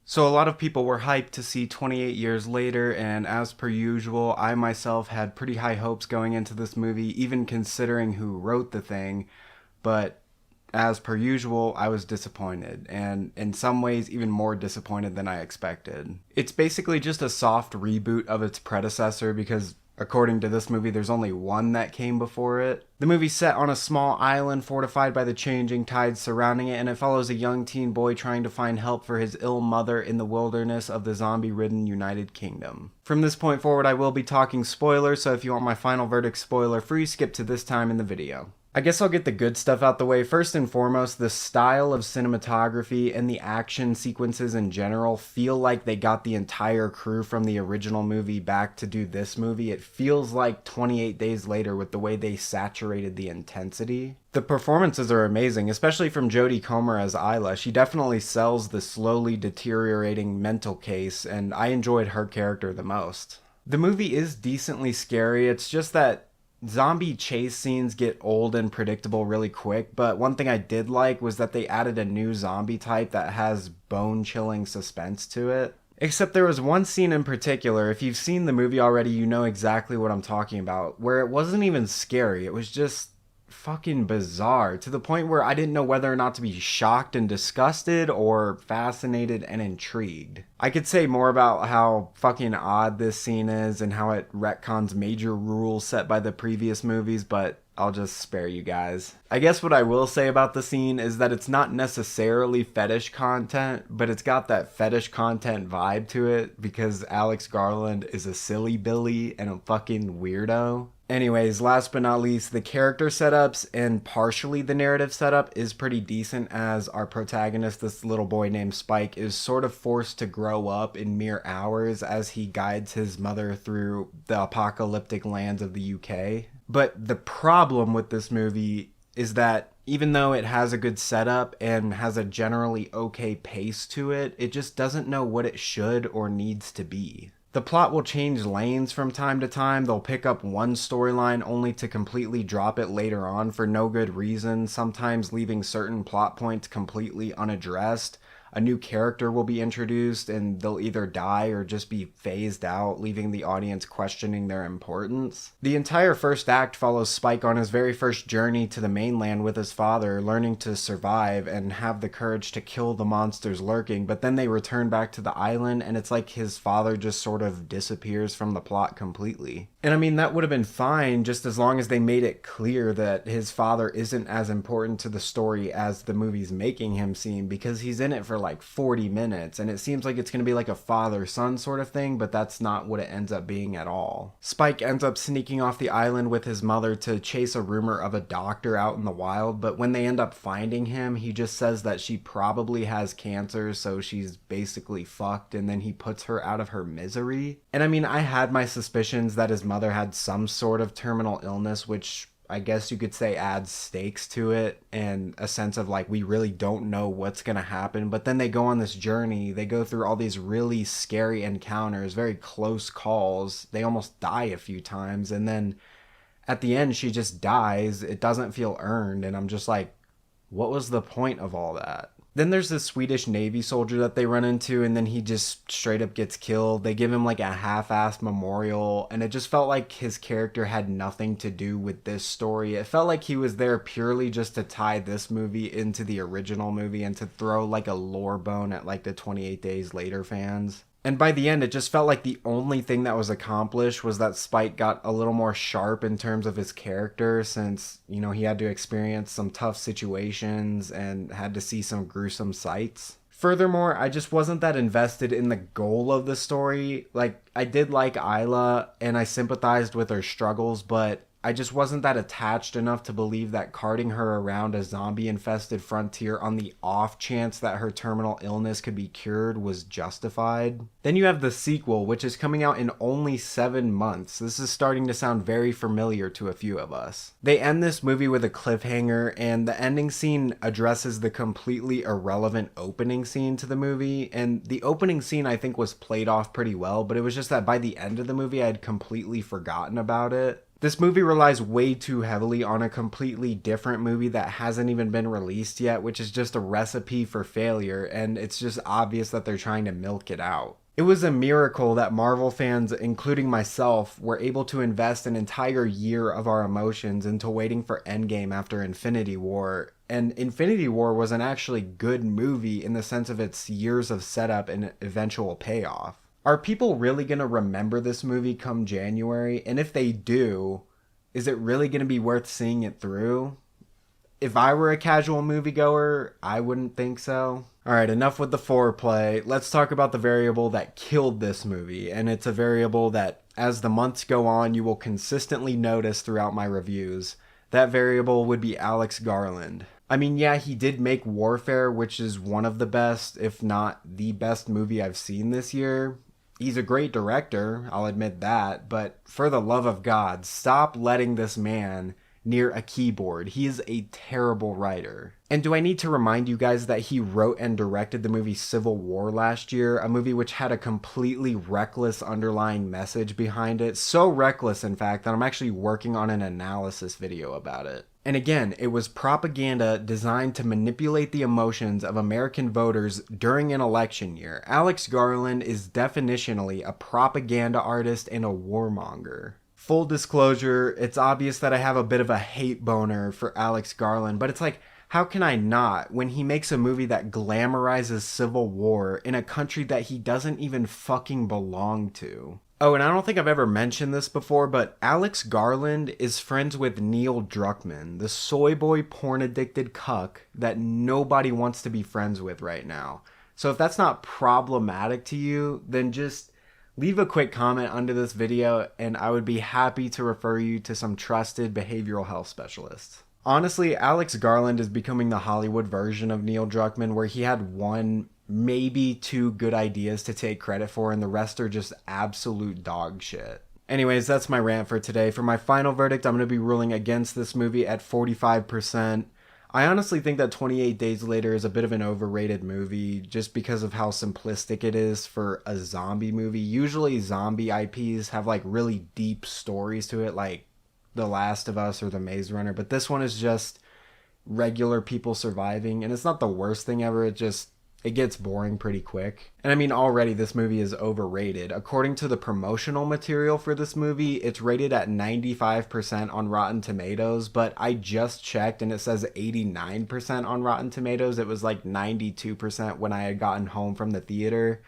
So a lot of people were hyped to see 28 years later, and as per usual, I myself had pretty high hopes going into this movie, even considering who wrote the thing. But as per usual, I was disappointed, and in some ways, even more disappointed than I expected. It's basically just a soft reboot of its predecessor because, according to this movie, there's only one that came before it. The movie's set on a small island fortified by the changing tides surrounding it, and it follows a young teen boy trying to find help for his ill mother in the wilderness of the zombie-ridden United Kingdom. From this point forward, I will be talking spoilers, so if you want my final verdict spoiler-free, skip to this time in the video. I guess I'll get the good stuff out the way. First and foremost, the style of cinematography and the action sequences in general feel like they got the entire crew from the original movie back to do this movie. It feels like 28 Days Later with the way they saturated the intensity. The performances are amazing, especially from Jodie Comer as Isla. She definitely sells the slowly deteriorating mental case, and I enjoyed her character the most. The movie is decently scary. It's just that zombie chase scenes get old and predictable really quick, but one thing I did like was that they added a new zombie type that has bone-chilling suspense to it. Except there was one scene in particular, if you've seen the movie already, you know exactly what I'm talking about, where it wasn't even scary, it was just fucking bizarre, to the point where I didn't know whether or not to be shocked and disgusted or fascinated and intrigued. I could say more about how fucking odd this scene is and how it retcons major rules set by the previous movies, but I'll just spare you guys. I guess what I will say about the scene is that it's not necessarily fetish content, but it's got that fetish content vibe to it because Alex Garland is a silly Billy and a fucking weirdo. Anyways, last but not least, the character setups and partially the narrative setup is pretty decent, as our protagonist, this little boy named Spike, is sort of forced to grow up in mere hours as he guides his mother through the apocalyptic lands of the UK. But the problem with this movie is that even though it has a good setup and has a generally okay pace to it, it just doesn't know what it should or needs to be. The plot will change lanes from time to time. They'll pick up one storyline only to completely drop it later on for no good reason, sometimes leaving certain plot points completely unaddressed. A new character will be introduced and they'll either die or just be phased out, leaving the audience questioning their importance. The entire first act follows Spike on his very first journey to the mainland with his father, learning to survive and have the courage to kill the monsters lurking, but then they return back to the island and it's like his father just sort of disappears from the plot completely. And I mean, that would have been fine just as long as they made it clear that his father isn't as important to the story as the movie's making him seem, because he's in it for like 40 minutes and it seems like it's going to be like a father-son sort of thing, but that's not what it ends up being at all. Spike ends up sneaking off the island with his mother to chase a rumor of a doctor out in the wild, but when they end up finding him, he just says that she probably has cancer, so she's basically fucked, and then he puts her out of her misery. And I mean, I had my suspicions that his mother had some sort of terminal illness, which I guess you could say adds stakes to it and a sense of like, we really don't know what's gonna happen. But then they go on this journey, they go through all these really scary encounters, very close calls, they almost die a few times, and then at the end she just dies. It doesn't feel earned, and I'm just like, what was the point of all that? Then there's this Swedish Navy soldier that they run into, and then he just straight up gets killed. They give him like a half-assed memorial, and it just felt like his character had nothing to do with this story. It felt like he was there purely just to tie this movie into the original movie and to throw like a lore bone at like the 28 Days Later fans. And by the end, it just felt like the only thing that was accomplished was that Spike got a little more sharp in terms of his character, since, you know, he had to experience some tough situations and had to see some gruesome sights. Furthermore, I just wasn't that invested in the goal of the story. Like, I did like Isla, and I sympathized with her struggles, but I just wasn't that attached enough to believe that carting her around a zombie-infested frontier on the off chance that her terminal illness could be cured was justified. Then you have the sequel, which is coming out in only 7 months. This is starting to sound very familiar to a few of us. They end this movie with a cliffhanger, and the ending scene addresses the completely irrelevant opening scene to the movie, and the opening scene I think was played off pretty well, but it was just that by the end of the movie I had completely forgotten about it. This movie relies way too heavily on a completely different movie that hasn't even been released yet, which is just a recipe for failure, and it's just obvious that they're trying to milk it out. It was a miracle that Marvel fans, including myself, were able to invest an entire year of our emotions into waiting for Endgame after Infinity War. And Infinity War was an actually good movie in the sense of its years of setup and eventual payoff. Are people really going to remember this movie come January? And if they do, is it really going to be worth seeing it through? If I were a casual moviegoer, I wouldn't think so. Alright, enough with the foreplay. Let's talk about the variable that killed this movie. And it's a variable that, as the months go on, you will consistently notice throughout my reviews. That variable would be Alex Garland. I mean, yeah, he did make Warfare, which is one of the best, if not the best movie I've seen this year. He's a great director, I'll admit that, but for the love of God, stop letting this man near a keyboard. He is a terrible writer. And do I need to remind you guys that he wrote and directed the movie Civil War last year, a movie which had a completely reckless underlying message behind it, so reckless in fact that I'm actually working on an analysis video about it. And again, it was propaganda designed to manipulate the emotions of American voters during an election year. Alex Garland is definitionally a propaganda artist and a warmonger. Full disclosure, it's obvious that I have a bit of a hate boner for Alex Garland, but it's like, how can I not when he makes a movie that glamorizes civil war in a country that he doesn't even fucking belong to? Oh, and I don't think I've ever mentioned this before, but Alex Garland is friends with Neil Druckmann, the soy boy porn-addicted cuck that nobody wants to be friends with right now. So if that's not problematic to you, then just leave a quick comment under this video and I would be happy to refer you to some trusted behavioral health specialists. Honestly, Alex Garland is becoming the Hollywood version of Neil Druckmann, where he had one, maybe two good ideas to take credit for and the rest are just absolute dog shit. Anyways, that's my rant for today. For my final verdict, I'm going to be ruling against this movie at 45%. I honestly think that 28 Days Later is a bit of an overrated movie just because of how simplistic it is for a zombie movie. Usually zombie IPs have like really deep stories to it, like The Last of Us or The Maze Runner, but this one is just regular people surviving, and it's not the worst thing ever, it gets boring pretty quick. And I mean, already this movie is overrated. According to the promotional material for this movie, it's rated at 95% on Rotten Tomatoes, but I just checked and it says 89% on Rotten Tomatoes. It was like 92% when I had gotten home from the theater.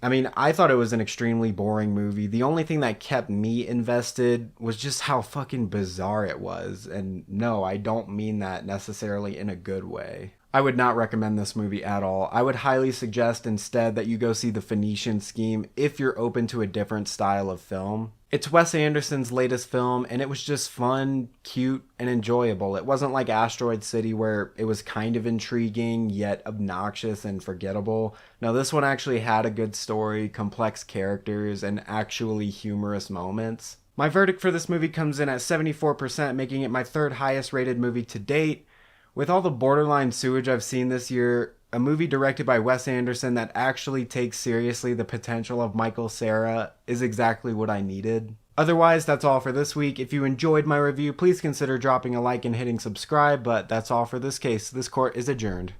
I mean, I thought it was an extremely boring movie. The only thing that kept me invested was just how fucking bizarre it was. And no, I don't mean that necessarily in a good way. I would not recommend this movie at all. I would highly suggest instead that you go see the Phoenician Scheme if you're open to a different style of film. It's Wes Anderson's latest film, and it was just fun, cute, and enjoyable. It wasn't like Asteroid City where it was kind of intriguing, yet obnoxious and forgettable. No, this one actually had a good story, complex characters, and actually humorous moments. My verdict for this movie comes in at 74%, making it my third highest rated movie to date. With all the borderline sewage I've seen this year, a movie directed by Wes Anderson that actually takes seriously the potential of Michael Cera is exactly what I needed. Otherwise, that's all for this week. If you enjoyed my review, please consider dropping a like and hitting subscribe, but that's all for this case. This court is adjourned.